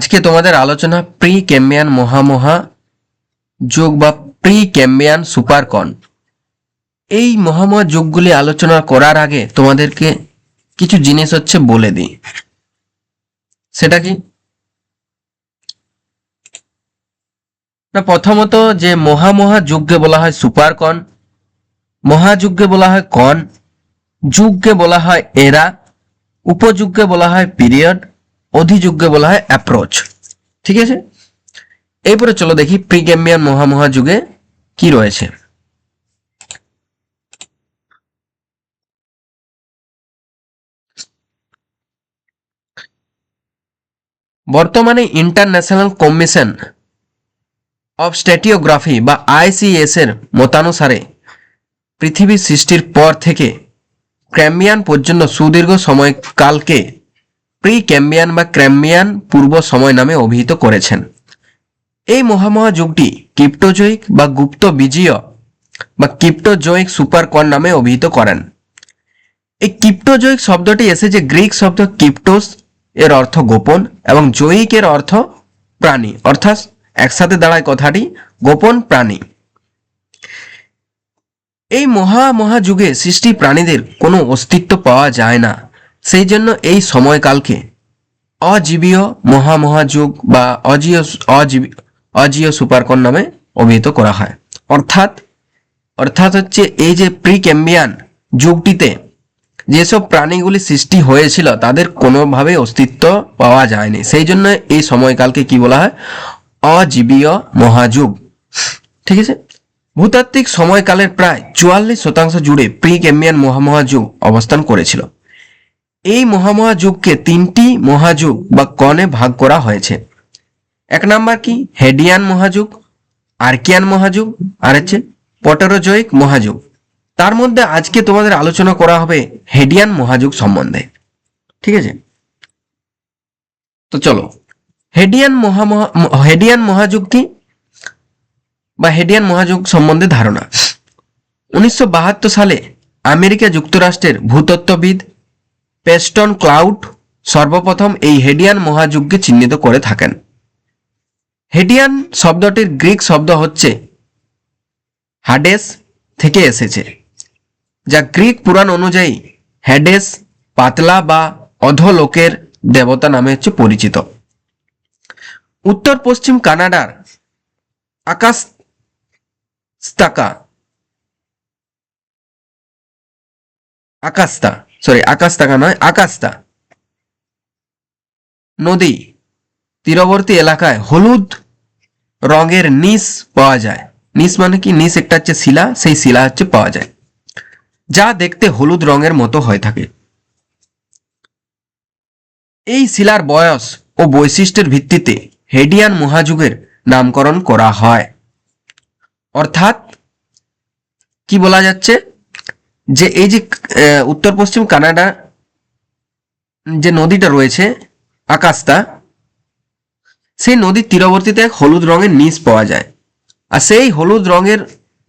আজকে তোমাদের আলোচনা প্রি ক্যাম্বিয়ান মহামহা যুগ বা প্রি ক্যাম্বিয়ান সুপারকন। এই মহামহা যুগগুলি আলোচনা করার আগে তোমাদেরকে কিছু জিনিস বলে দিই। সেটা কি না, প্রথমত যে মহামহা যুগকে বলা হয় সুপারকন, মহাযুগকে বলা হয় কন, যুগকে বলা হয় এরা, উপযুগকে বলা হয় পিরিয়ড, অধিযুগকে বলা হয় অ্যাপ্রোচ। ঠিক আছে, এরপরে চলো দেখি প্রি ক্যাম্বিয়ান মহামহা যুগে কি রয়েছে। বর্তমানে ইন্টারন্যাশনাল কমিশন অফ স্ট্যাটিওগ্রাফি বা আইসিএস এর মতানুসারে পৃথিবীর সৃষ্টির পর থেকে ক্যাম্বিয়ান পর্যন্ত সুদীর্ঘ সময়কালকে প্রি ক্যাম্বিয়ান বা ক্যাম্বিয়ান পূর্ব সময় নামে অভিহিত করেছেন। এই মহামহা যুগটি ক্রিপ্টোজয়িক বা গুপ্ত বীজীয় বা ক্রিপ্টোজয়িক সুপারকন নামে অভিহিত করেন। এই ক্রিপ্টোজয়িক শব্দটি এসেছে গ্রিক শব্দ ক্রিপ্টোস এর অর্থ গোপন এবং জয়িক এর অর্থ প্রাণী, অর্থাৎ একসাথে দাঁড়ায় কথাটি গোপন প্রাণী। এই মহাযুগে সৃষ্টি প্রাণীদের কোনো অস্তিত্ব পাওয়া যায় না, সেই জন্য এই সময়কালকে অজীবীয় মহাযুগ বা অজীয় সুপারকন নামে অভিহিত করা হয়। অর্থাৎ এই যে প্রি ক্যাম্বিয়ান যুগটিতে যেসব প্রাণীগুলি সৃষ্টি হয়েছিল তাদের কোনোভাবে অস্তিত্ব পাওয়া যায়নি, সেই জন্য এই সময়কালকে কি বলা হয়, অজীবীয় মহাযুগ। ঠিক আছে, ভূতাত্ত্বিক সময়কালের প্রায় 44% জুড়ে প্রি ক্যাম্বিয়ান মহাযুগ অবস্থান করেছিল। এই মহাযুগকে তিনটি মহাযুগ বা কনে ভাগ করা হয়েছে। এক নাম্বার কি হেডিয়ান মহাযুগ, আর্কিয়ান মহাযুগ আর পটেরোজয়িক মহাযুগ। তার মধ্যে আজকে তোমাদের আলোচনা করা হবে হেডিয়ান মহাযুগ সম্বন্ধে। ঠিক আছে, তো চলো হেডিয়ান মহাযুগ কি বা হেডিয়ান মহাযুগ সম্বন্ধে ধারণা। 1972 সালে আমেরিকা যুক্তরাষ্ট্রের ভূতত্ত্ববিদ পেস্টন ক্লাউড সর্বপ্রথম এই হেডিয়ান মহাযুগকে চিহ্নিত করে থাকেন। হেডিয়ান শব্দটির গ্রিক শব্দ হাডেস থেকে এসেছে, যা গ্রিক পুরাণ অনুযায়ী হ্যাডেস পাতলা বা অধোলোকের দেবতা নামে পরিচিত। উত্তর পশ্চিম কানাডার আকাস্তা নদী তীরবর্তী এলাকায় হলুদ রঙের নিস পাওয়া যায়। নিস মানে কি, নিস একটা শিলা, সেই শিলা পাওয়া যায় যা দেখতে হলুদ রঙের মতো হয়ে থাকে। এই শিলার বয়স ও বৈশিষ্ট্যের ভিত্তিতে হেডিয়ান মহাযুগের নামকরণ করা হয়। অর্থাৎ কি বলা যাচ্ছে যে এই যে উত্তর পশ্চিম কানাডা যে নদীটা রয়েছে আকাস্তা, সেই নদীর তীরবর্তীতে এক হলুদ রঙের নিস পাওয়া যায়, আর সেই হলুদ রঙের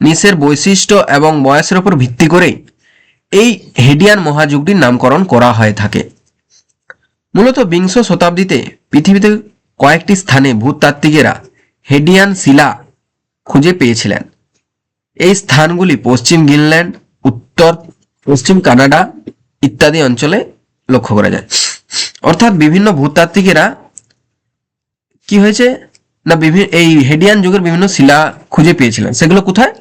নিসের বৈশিষ্ট্য এবং বয়সের উপর ভিত্তি করে এই হেডিয়ান মহাযুগটির নামকরণ করা হয়ে থাকে। মূলত বিংশ শতাব্দীতে পৃথিবীতে কয়েকটি স্থানে ভূতাত্ত্বিকেরা হেডিয়ান শিলা খুঁজে পেয়েছিলেন। এই স্থানগুলি পশ্চিম গ্রিনল্যান্ড, উত্তর পশ্চিম কানাডা ইত্যাদি অঞ্চলে লক্ষ্য করা যায়। অর্থাৎ বিভিন্ন ভূতাত্ত্বিকেরা কি হয়েছে না, এই হেডিয়ান যুগের বিভিন্ন শিলা খুঁজে পেয়েছিলেন। সেগুলো কোথায়?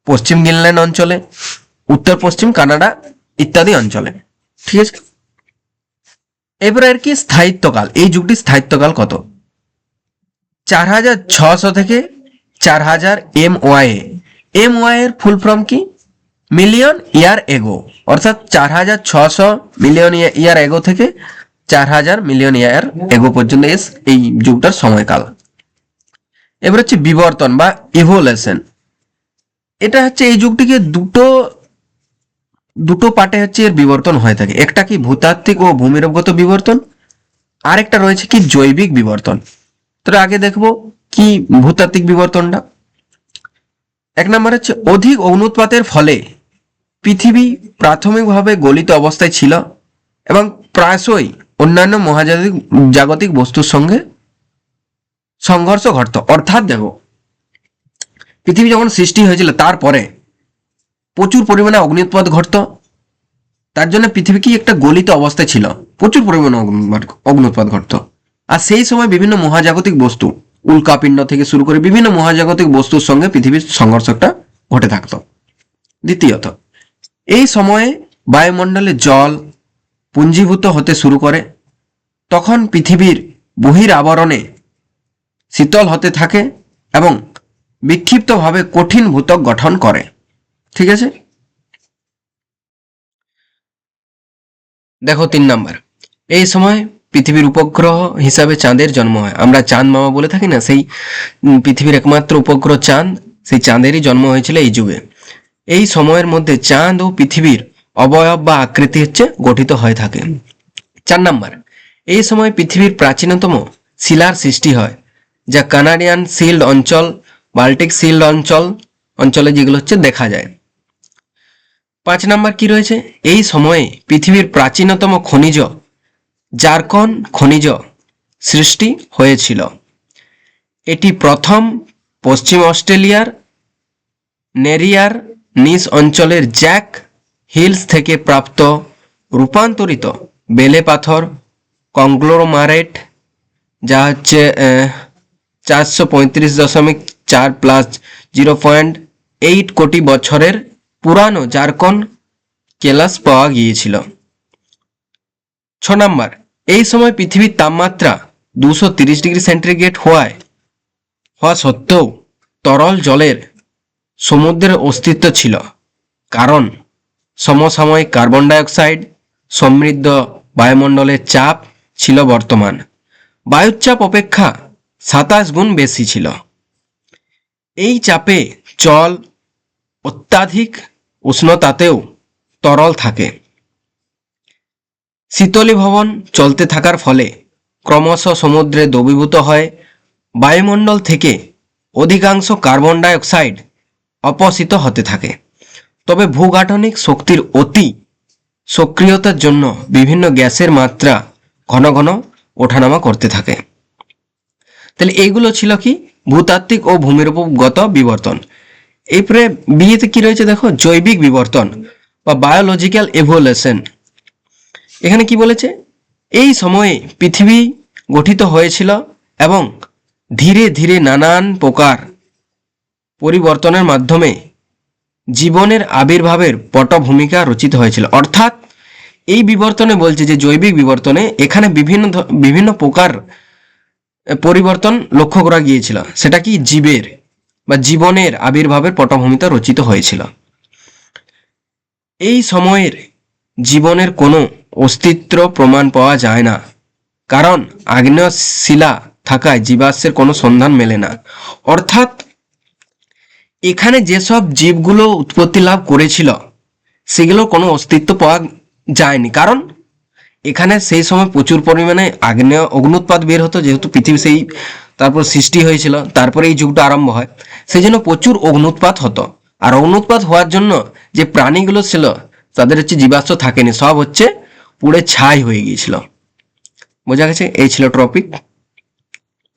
পশ্চিম গ্রিনল্যান্ড অঞ্চলে, উত্তর পশ্চিম কানাডা ইত্যাদি অঞ্চলে। ঠিক আছে, এবারে আর কি স্থায়িত্বকাল, এই যুগটির স্থায়িত্বকাল কত? 4600 থেকে 4000 MY। MY এর ফুল ফর্ম কি? মিলিয়ন ইয়ার এগো। অর্থাৎ 4600 মিলিয়ন ইয়ার এগো থেকে 4000 মিলিয়ন ইয়ার এগো পর্যন্ত এই যুগটার সময়কাল। এবার বিবর্তন বা ইভোলিউশন। এটা এই যুগটিকে দুটো পার্টে এর বিবর্তন হয়ে থাকে। একটা কি ভূতাত্ত্বিক ও ভূমিরূপগত বিবর্তন, আর একটা রয়েছে কি জৈবিক বিবর্তন। তো আগে দেখবো কি ভূতাত্ত্বিক বিবর্তনটা। এক নম্বর অধিক অগ্নুৎপাতের ফলে পৃথিবী প্রাথমিকভাবে গলিত অবস্থায় ছিল এবং প্রায়শই অন্যান্য মহাজাগতিক বস্তুর সঙ্গে সংঘর্ষ ঘটতো। অর্থাৎ দেখো, পৃথিবী যখন সৃষ্টি হয়েছিল তারপরে প্রচুর পরিমাণে অগ্ন্যুৎপাত ঘটতো। তার জন্য পৃথিবী কি একটা গলিত অবস্থায় ছিল, প্রচুর পরিমাণে অগ্ন্যুৎপাত ঘটতো। আর সেই সময় বিভিন্ন মহাজাগতিক বস্তু, উল্কাপিণ্ড থেকে শুরু করে বিভিন্ন মহাজাগতিক বস্তুর সঙ্গে পৃথিবীর সংঘর্ষটা ঘটে থাকতো। দ্বিতীয়ত, এই সময়ে বায়ুমণ্ডলে জল পুঞ্জীভূত হতে শুরু করে। তখন পৃথিবীর বহির আবরণে শীতল হতে থাকে এবং বিক্ষিপ্তভাবে কঠিন ভূত্বক গঠন করে। ঠিক আছে, দেখো 3 নাম্বার, এই সময় পৃথিবীর উপগ্রহ হিসাবে চাঁদের জন্ম হয়। আমরা চাঁদ মামা বলে থাকি না, সেই পৃথিবীর একমাত্র উপগ্রহ চাঁদ, সেই চাঁদেরই জন্ম হয়েছিল এই যুগে। এই সময়ের মধ্যে চাঁদ ও পৃথিবীর অবয়ব বা আকৃতি গঠিত হয়ে থাকে। 4 নাম্বার, এই সময় পৃথিবীর প্রাচীনতম শিলার সৃষ্টি হয়, যা কানাডিয়ান শিল্ড অঞ্চল, বাল্টিক শিল্ড অঞ্চলে যেগুলো দেখা যায়। 5 নাম্বার কি রয়েছে, এই সময়ে পৃথিবীর প্রাচীনতম খনিজ জারকন খনিজ সৃষ্টি হয়েছিল। এটি প্রথম পশ্চিম অস্ট্রেলিয়ার নেরিয়ার নিস অঞ্চলের জ্যাক হিলস থেকে প্রাপ্ত রূপান্তরিত বেলে পাথর কংগ্লোমারেট, যা 435.4 প্লাস 0.8 কোটি বছরের পুরানো জারকন কেলাস পাওয়া গিয়েছিল। 6 নাম্বার, এই সময় পৃথিবীর তাপমাত্রা 230 ডিগ্রি সেন্টিগ্রেড হওয়া সত্ত্বেও তরল জলের সমুদ্রের অস্তিত্ব ছিল, কারণ সমসাময়িক কার্বন ডাইঅক্সাইড সমৃদ্ধ বায়ুমণ্ডলের চাপ ছিল বর্তমান বায়ুর চাপ অপেক্ষা 27 গুণ বেশি ছিল। এই চাপে জল অত্যাধিক উষ্ণতাতেও তরল থাকে। শীতলীভবন চলতে থাকার ফলে ক্রমশ সমুদ্রে দ্রবীভূত হয় বায়ুমণ্ডল থেকে অধিকাংশ কার্বন ডাইঅক্সাইড অপসৃত হতে থাকে। তবে ভূগাঠনিক শক্তির অতি সক্রিয়তার জন্য বিভিন্ন গ্যাসের মাত্রা ঘন ঘন ওঠানামা করতে থাকে। তাহলে এইগুলো ছিল কি ভূতাত্ত্বিক ও ভূমিরূপগত বিবর্তন। এরপরে বিয়েতে কি রয়েছে দেখো, জৈবিক বিবর্তন বা বায়োলজিক্যাল এভলিউশন। এখানে কি বলেছে, এই সময়ে পৃথিবী গঠিত হয়েছিল এবং ধীরে ধীরে নানান প্রকার পরিবর্তনের মাধ্যমে জীবনের আবির্ভাবের পটভূমিকা রচিত হয়েছিল। অর্থাৎ এই বিবর্তনে বলছে যে জৈবিক বিবর্তনে এখানে বিভিন্ন প্রকার পরিবর্তন লক্ষ্য করা গিয়েছিল। সেটা কি জীবের বা জীবনের আবির্ভাবের পটভূমিকা রচিত হয়েছিল। এই সময়ের জীবনের কোনো অস্তিত্ব প্রমাণ পাওয়া যায় না, কারণ আগ্নেয় শিলা থাকায় জীবাশ্মের কোনো সন্ধান মেলে না। অর্থাৎ এখানে যেসব জীবগুলো উৎপত্তি লাভ করেছিল সেগুলোর কোনো অস্তিত্ব পাওয়া যায়নি, কারণ এখানে সেই সময় প্রচুর পরিমাণে অগ্ন্যুৎপাত বের হতো, যেহেতু পৃথিবী সেই তারপর সৃষ্টি হয়েছিল, তারপরে এই যুগটা আরম্ভ হয়, সেই জন্য প্রচুর অগ্ন্যুৎপাত হতো। আর অগ্ন্যুৎপাত হওয়ার জন্য যে প্রাণীগুলো ছিল তাদের জীবাশ্ম থাকেনি, সব পুড়ে ছাই হয়ে গিয়েছিল। বোঝা গেছে? এই ছিল টপিক।